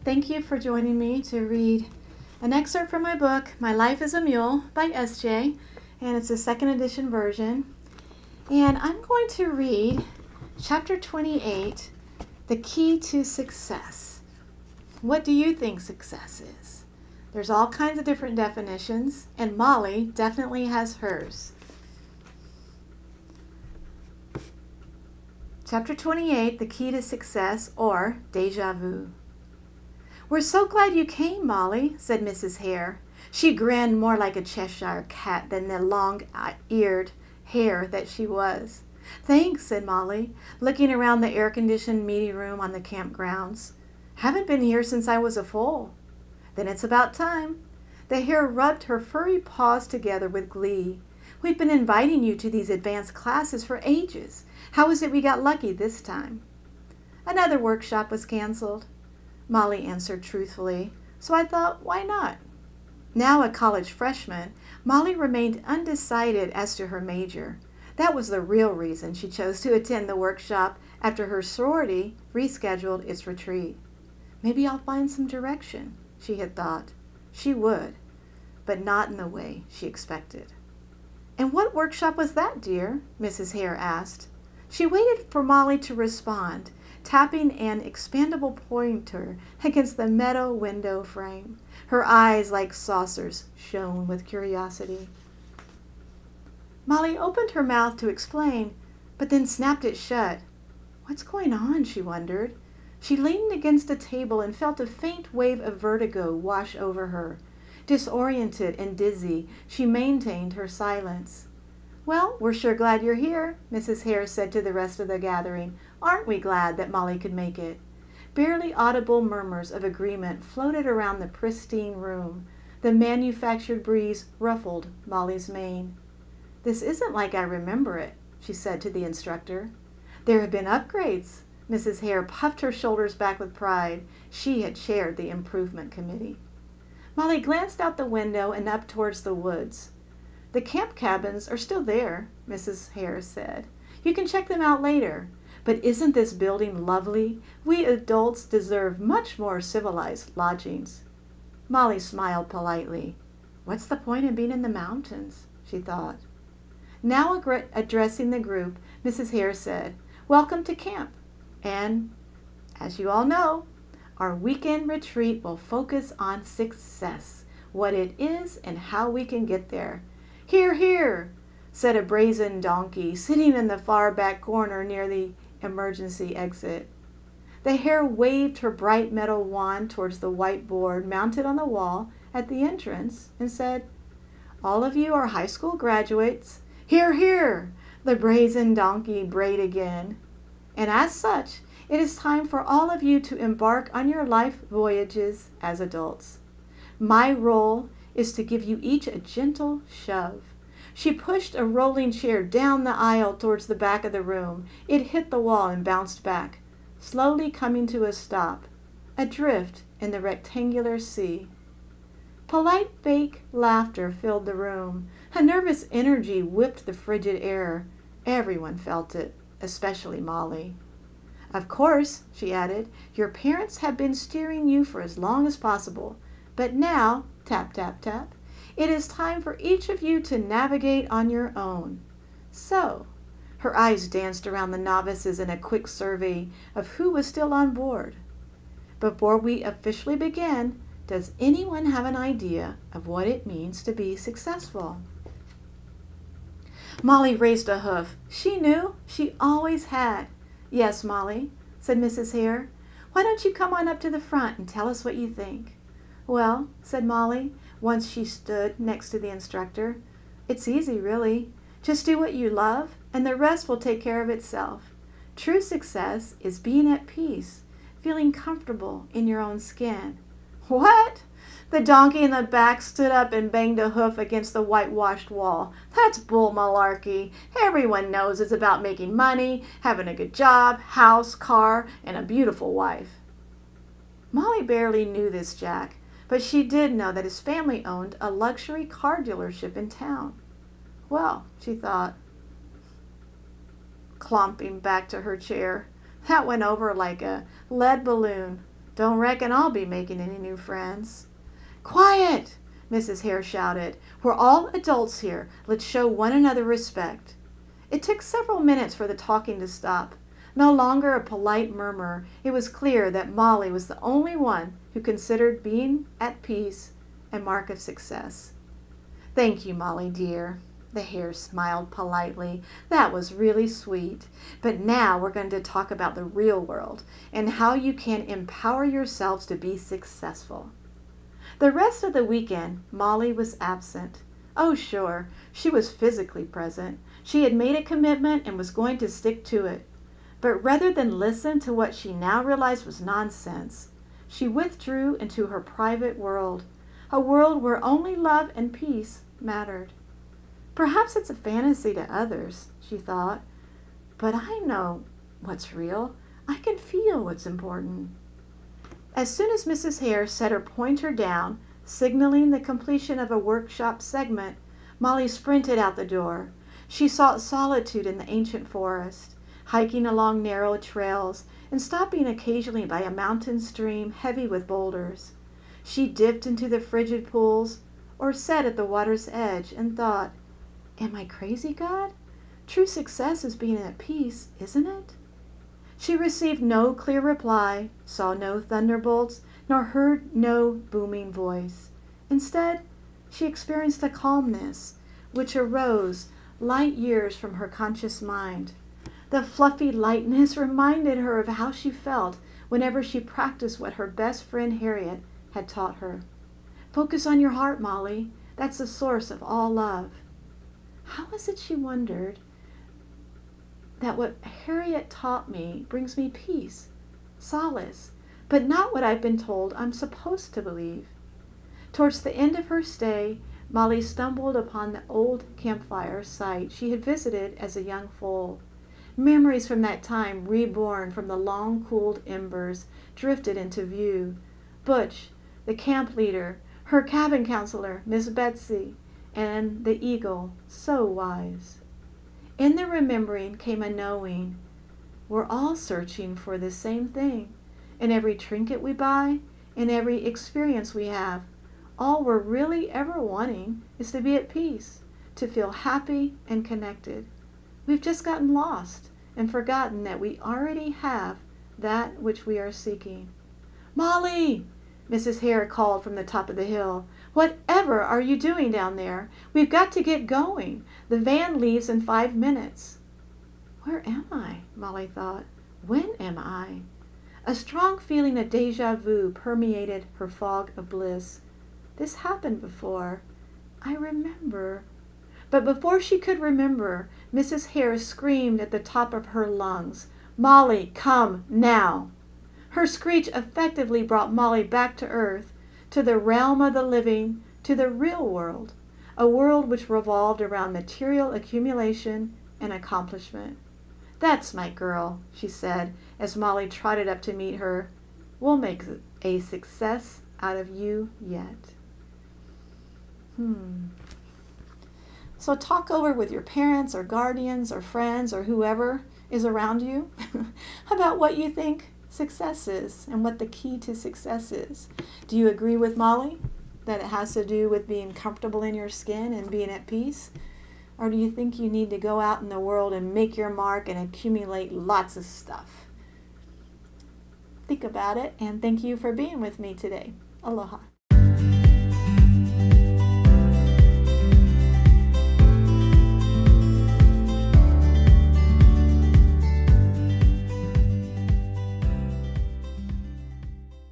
Thank you for joining me to read an excerpt from my book, My Life is a Mule by S.J., and it's a second edition version. And I'm going to read chapter 28, The Key to Success. What do you think success is? There's all kinds of different definitions, and Molly definitely has hers. Chapter 28, The Key to Success, or Déjà Vu. "We're so glad you came, Molly," said Mrs. Hare. She grinned more like a Cheshire cat than the long-eared hare that she was. "Thanks," said Molly, looking around the air-conditioned meeting room on the campgrounds. "Haven't been here since I was a foal." "Then it's about time." The hare rubbed her furry paws together with glee. "We've been inviting you to these advanced classes for ages. How is it we got lucky this time?" "Another workshop was canceled," Molly answered truthfully, "so I thought, why not?" Now a college freshman, Molly remained undecided as to her major. That was the real reason she chose to attend the workshop after her sorority rescheduled its retreat. Maybe I'll find some direction, she had thought. She would, but not in the way she expected. "And what workshop was that, dear?" Mrs. Hare asked. She waited for Molly to respond, tapping an expandable pointer against the metal window frame. Her eyes, like saucers, shone with curiosity. Molly opened her mouth to explain, but then snapped it shut. What's going on, she wondered. She leaned against a table and felt a faint wave of vertigo wash over her. Disoriented and dizzy, she maintained her silence. "Well, we're sure glad you're here," Mrs. Hare said to the rest of the gathering. "Aren't we glad that Molly could make it?" Barely audible murmurs of agreement floated around the pristine room. The manufactured breeze ruffled Molly's mane. "This isn't like I remember it," she said to the instructor. "There have been upgrades." Mrs. Hare puffed her shoulders back with pride. She had chaired the improvement committee. Molly glanced out the window and up towards the woods. "The camp cabins are still there," Mrs. Hare said. "You can check them out later. But isn't this building lovely? We adults deserve much more civilized lodgings." Molly smiled politely. What's the point in being in the mountains, she thought. Now addressing the group, Mrs. Hare said, "Welcome to camp. And, as you all know, our weekend retreat will focus on success, what it is and how we can get there." "Hear, hear," said a brazen donkey sitting in the far back corner near the emergency exit. The hare waved her bright metal wand towards the white board mounted on the wall at the entrance and said, "All of you are high school graduates." "Hear, hear," the brazen donkey brayed again. "And as such, it is time for all of you to embark on your life voyages as adults. My role is to give you each a gentle shove." She pushed a rolling chair down the aisle towards the back of the room. It hit the wall and bounced back, slowly coming to a stop, adrift in the rectangular sea. Polite fake laughter filled the room. A nervous energy whipped the frigid air. Everyone felt it, especially Molly. "Of course," she added, "your parents have been steering you for as long as possible. But now, tap, tap, tap, it is time for each of you to navigate on your own. So," her eyes danced around the novices in a quick survey of who was still on board. "Before we officially begin, does anyone have an idea of what it means to be successful?" Molly raised a hoof. She knew. She always had. "Yes, Molly," said Mrs. Hare. "Why don't you come on up to the front and tell us what you think?" "Well," said Molly, once she stood next to the instructor, "it's easy, really. Just do what you love, and the rest will take care of itself. True success is being at peace, feeling comfortable in your own skin." "What?" The donkey in the back stood up and banged a hoof against the whitewashed wall. "That's bull malarkey. Everyone knows it's about making money, having a good job, house, car, and a beautiful wife." Molly barely knew this Jack, but she did know that his family owned a luxury car dealership in town. Well, she thought, clomping back to her chair, that went over like a lead balloon. Don't reckon I'll be making any new friends." "Quiet!" Mrs. Hare shouted. "We're all adults here. Let's show one another respect." It took several minutes for the talking to stop. No longer a polite murmur, it was clear that Molly was the only one who considered being at peace a mark of success. "Thank you, Molly dear." The Hare smiled politely. "That was really sweet. But now we're going to talk about the real world and how you can empower yourselves to be successful." The rest of the weekend, Molly was absent. Oh, sure, she was physically present. She had made a commitment and was going to stick to it. But rather than listen to what she now realized was nonsense, she withdrew into her private world, a world where only love and peace mattered. "Perhaps it's a fantasy to others," she thought, "but I know what's real. I can feel what's important." As soon as Mrs. Hare set her pointer down, signaling the completion of a workshop segment, Molly sprinted out the door. She sought solitude in the ancient forest, hiking along narrow trails and stopping occasionally by a mountain stream heavy with boulders. She dipped into the frigid pools or sat at the water's edge and thought, "Am I crazy, God? True success is being at peace, isn't it?" She received no clear reply, saw no thunderbolts, nor heard no booming voice. Instead, she experienced a calmness which arose light years from her conscious mind. The fluffy lightness reminded her of how she felt whenever she practiced what her best friend Harriet had taught her. "Focus on your heart, Molly. That's the source of all love." How is it, she wondered, that what Harriet taught me brings me peace, solace, but not what I've been told I'm supposed to believe? Towards the end of her stay, Molly stumbled upon the old campfire site she had visited as a young foal. Memories from that time, reborn from the long-cooled embers, drifted into view. Butch, the camp leader, her cabin counselor, Miss Betsy, and the eagle, so wise. In the remembering came a knowing. We're all searching for the same thing. In every trinket we buy, in every experience we have, all we're really ever wanting is to be at peace, to feel happy and connected. We've just gotten lost and forgotten that we already have that which we are seeking. "Molly!" Mrs. Hare called from the top of the hill. "Whatever are you doing down there? We've got to get going. The van leaves in 5 minutes." Where am I? Molly thought. When am I? A strong feeling of déjà vu permeated her fog of bliss. This happened before. I remember. But before she could remember, Mrs. Hare screamed at the top of her lungs, "Molly, come now!" Her screech effectively brought Molly back to earth, to the realm of the living, to the real world, a world which revolved around material accumulation and accomplishment. "That's my girl," she said as Molly trotted up to meet her. "We'll make a success out of you yet." So talk over with your parents or guardians or friends or whoever is around you about what you think success is and what the key to success is. Do you agree with Molly that it has to do with being comfortable in your skin and being at peace? Or do you think you need to go out in the world and make your mark and accumulate lots of stuff? Think about it, and thank you for being with me today. Aloha.